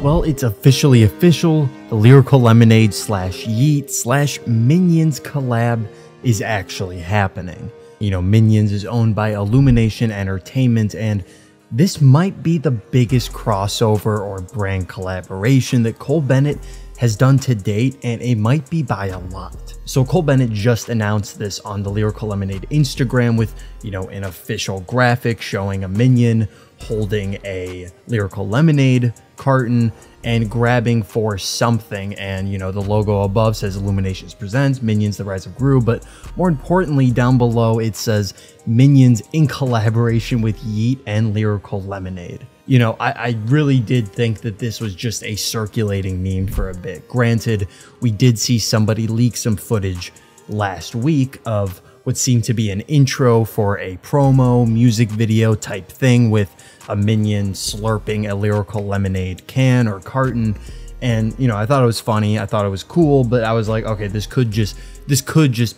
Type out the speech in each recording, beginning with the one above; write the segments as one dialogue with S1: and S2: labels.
S1: Well, it's officially official. The Lyrical Lemonade / Yeat / Minions collab is actually happening. You know, Minions is owned by Illumination Entertainment, and this might be the biggest crossover or brand collaboration that Cole Bennett has done to date, and it might be by a lot. So Cole Bennett just announced this on the Lyrical Lemonade Instagram with, you know, an official graphic showing a Minion holding a Lyrical Lemonade carton and grabbing for something, and you know, the logo above says Illuminations presents Minions the Rise of Gru, but more importantly down below it says Minions in collaboration with Yeat and Lyrical Lemonade. You know, I really did think that this was just a circulating meme for a bit. Granted, we did see somebody leak some footage last week of what seemed to be an intro for a promo music video type thing with a Minion slurping a Lyrical Lemonade can or carton, and you know, I thought it was funny, I thought it was cool, but I was like, okay, this could just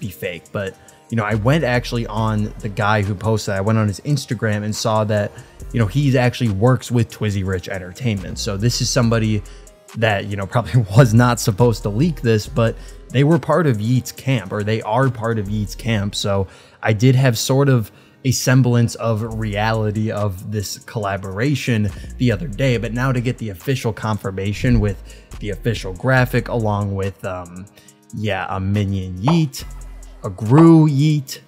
S1: be fake. But you know, I went actually on the guy who posted that. I went on his Instagram and saw that, you know, he's actually works with Twizzy Rich Entertainment. So this is somebody that, you know, probably was not supposed to leak this, but they were part of Yeat's camp, or they are part of Yeat's camp. So I did have sort of a semblance of reality of this collaboration the other day, but now to get the official confirmation with the official graphic along with, yeah, a Minion Yeat, a Gru Yeat,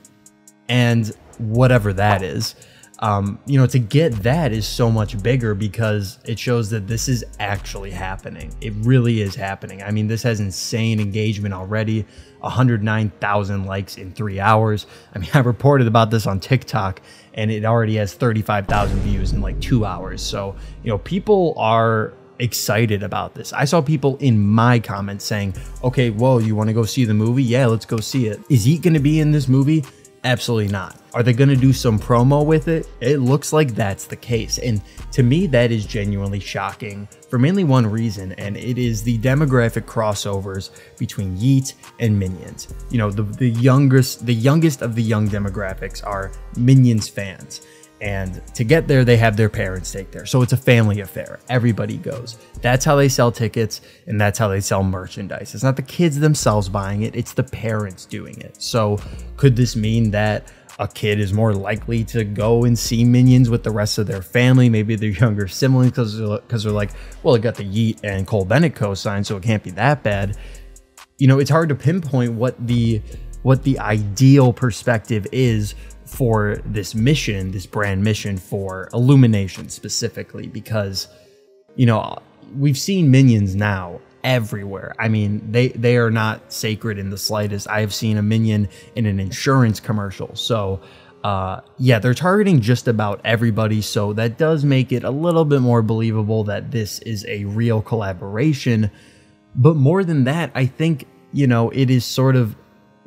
S1: and whatever that is. You know, to get that is so much bigger because it shows that this is actually happening. It really is happening. I mean, this has insane engagement already, 109,000 likes in 3 hours. I mean, I reported about this on TikTok and it already has 35,000 views in like 2 hours. So, you know, people are excited about this. I saw people in my comments saying, okay, whoa, you want to go see the movie? Yeah, let's go see it. Is he going to be in this movie? Absolutely not. Are they going to do some promo with it? It looks like that's the case. And to me, that is genuinely shocking for mainly one reason, and it is the demographic crossovers between Yeat and Minions. You know, the youngest of the young demographics are Minions fans. And to get there, they have their parents take there. So it's a family affair. Everybody goes. That's how they sell tickets, and that's how they sell merchandise. It's not the kids themselves buying it, it's the parents doing it. So could this mean that a kid is more likely to go and see Minions with the rest of their family, maybe their younger siblings, because they're like, well, it got the Yeat and Cole Bennett co-sign, so it can't be that bad. You know, it's hard to pinpoint what the ideal perspective is for this mission, this brand mission for Illumination specifically, because, you know, we've seen Minions now everywhere. I mean, they are not sacred in the slightest. I have seen a Minion in an insurance commercial. So yeah, they're targeting just about everybody. So that does make it a little bit more believable that this is a real collaboration. But more than that, I think, you know, it is sort of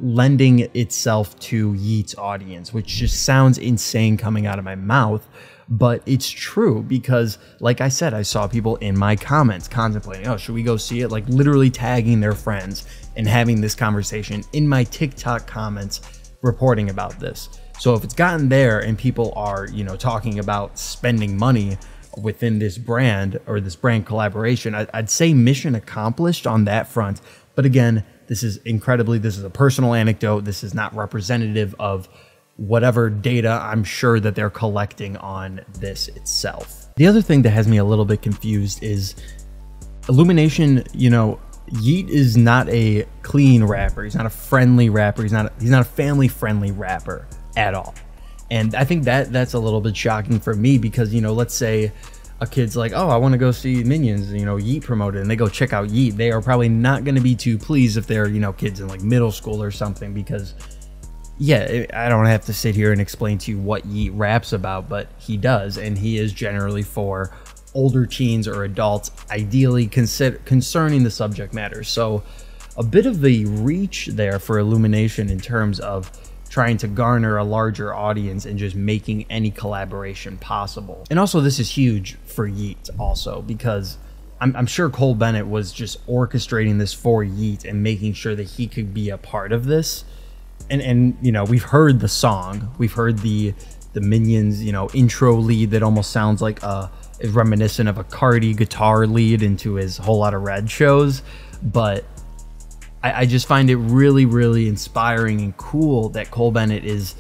S1: lending itself to Yeat's audience, which just sounds insane coming out of my mouth, but it's true because, like I said, I saw people in my comments contemplating, oh, should we go see it? Like literally tagging their friends and having this conversation in my TikTok comments reporting about this. So if it's gotten there and people are, you know, talking about spending money within this brand or this brand collaboration, I'd say mission accomplished on that front. But again, this is a personal anecdote. This is not representative of whatever data I'm sure that they're collecting on this itself. The other thing that has me a little bit confused is Illumination, you know, Yeat is not a clean rapper. He's not a friendly rapper. He's not a family friendly rapper at all. And I think that's a little bit shocking for me because, you know, let's say a kid's like, oh, I want to go see Minions, you know, Yeat promoted, and they go check out Yeat. They are probably not going to be too pleased if they're, you know, kids in like middle school or something, because yeah, I don't have to sit here and explain to you what Yeat raps about, but he does, and he is generally for older teens or adults, ideally concerning the subject matter. So a bit of the reach there for Illumination in terms of trying to garner a larger audience and just making any collaboration possible. And also this is huge for Yeat also, because I'm sure Cole Bennett was just orchestrating this for Yeat and making sure that he could be a part of this. And you know, we've heard the song, we've heard the Minions, you know, intro lead that almost sounds like a is reminiscent of a Cardi guitar lead into his Whole Lotta Red shows, but I just find it really, really inspiring and cool that Cole Bennett is,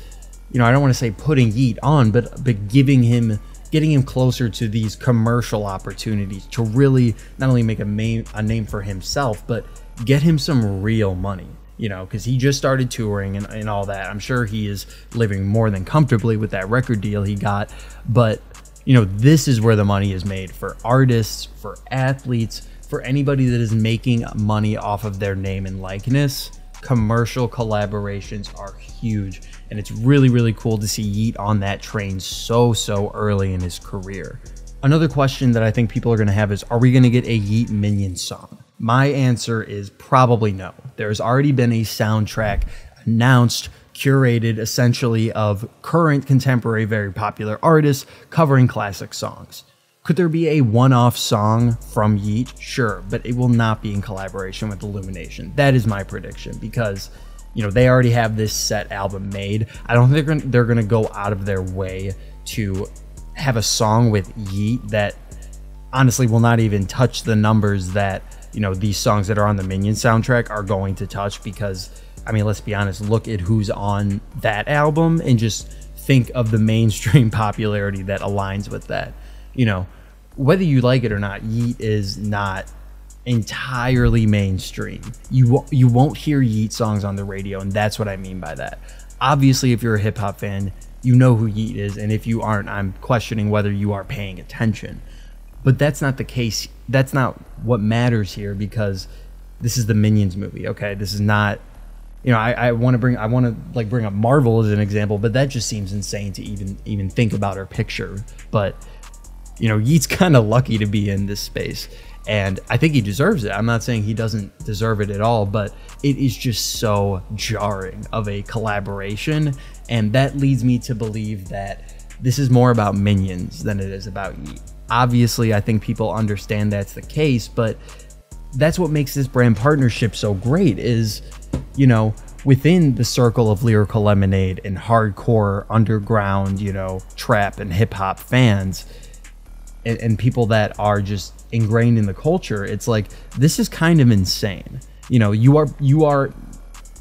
S1: you know, I don't want to say putting Yeat on, but getting him closer to these commercial opportunities to really not only make a name for himself, but get him some real money, you know, because he just started touring and all that. I'm sure he is living more than comfortably with that record deal he got, but, you know, this is where the money is made for artists, for athletes, for anybody that is making money off of their name and likeness. Commercial collaborations are huge, and it's really, really cool to see Yeat on that train so early in his career. Another question that I think people are going to have is, are we going to get a Yeat Minion song? My answer is probably no. There's already been a soundtrack announced, curated essentially of current contemporary very popular artists covering classic songs. Could there be a one-off song from Yeat? Sure, but it will not be in collaboration with Illumination. That is my prediction, because, you know, they already have this set album made. I don't think they're going to go out of their way to have a song with Yeat that honestly will not even touch the numbers that, you know, these songs that are on the Minion soundtrack are going to touch, because, I mean, let's be honest, look at who's on that album and just think of the mainstream popularity that aligns with that. You know, whether you like it or not, Yeat is not entirely mainstream. You won't hear Yeat songs on the radio, and that's what I mean by that. Obviously, if you're a hip-hop fan, you know who Yeat is, and if you aren't, I'm questioning whether you are paying attention. But that's not the case. That's not what matters here, because this is the Minions movie, okay? This is not, you know, I want to bring up Marvel as an example, but that just seems insane to even think about or picture. But, you know, Yeat's kind of lucky to be in this space, and I think he deserves it. I'm not saying he doesn't deserve it at all, but it is just so jarring of a collaboration, and that leads me to believe that this is more about Minions than it is about Yeat. Obviously, I think people understand that's the case, but that's what makes this brand partnership so great is, you know, within the circle of Lyrical Lemonade and hardcore underground, you know, trap and hip hop fans, and people that are just ingrained in the culture, it's like, this is kind of insane. You know, you are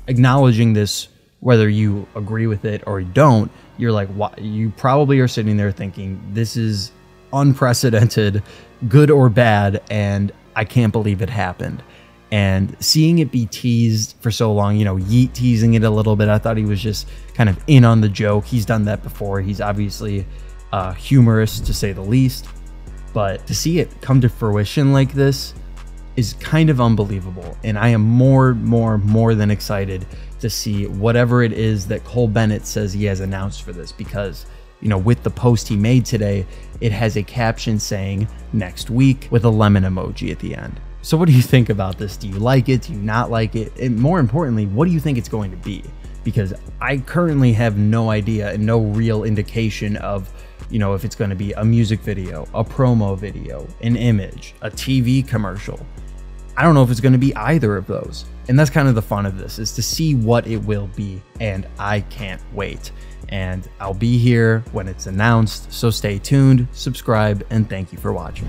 S1: acknowledging this, whether you agree with it or you don't. You're like, you probably are sitting there thinking, this is unprecedented, good or bad, and I can't believe it happened. And seeing it be teased for so long, you know, Yeat teasing it a little bit, I thought he was just kind of in on the joke. He's done that before. He's obviously humorous, to say the least. But to see it come to fruition like this is kind of unbelievable. And I am more than excited to see whatever it is that Cole Bennett says he has announced for this, because, you know, with the post he made today, it has a caption saying next week with a lemon emoji at the end. So what do you think about this? Do you like it? Do you not like it? And more importantly, what do you think it's going to be? Because I currently have no idea and no real indication of, you know, if it's going to be a music video, a promo video, an image, a TV commercial. I don't know if it's going to be either of those. And that's kind of the fun of this, is to see what it will be. And I can't wait. And I'll be here when it's announced. So stay tuned, subscribe, and thank you for watching.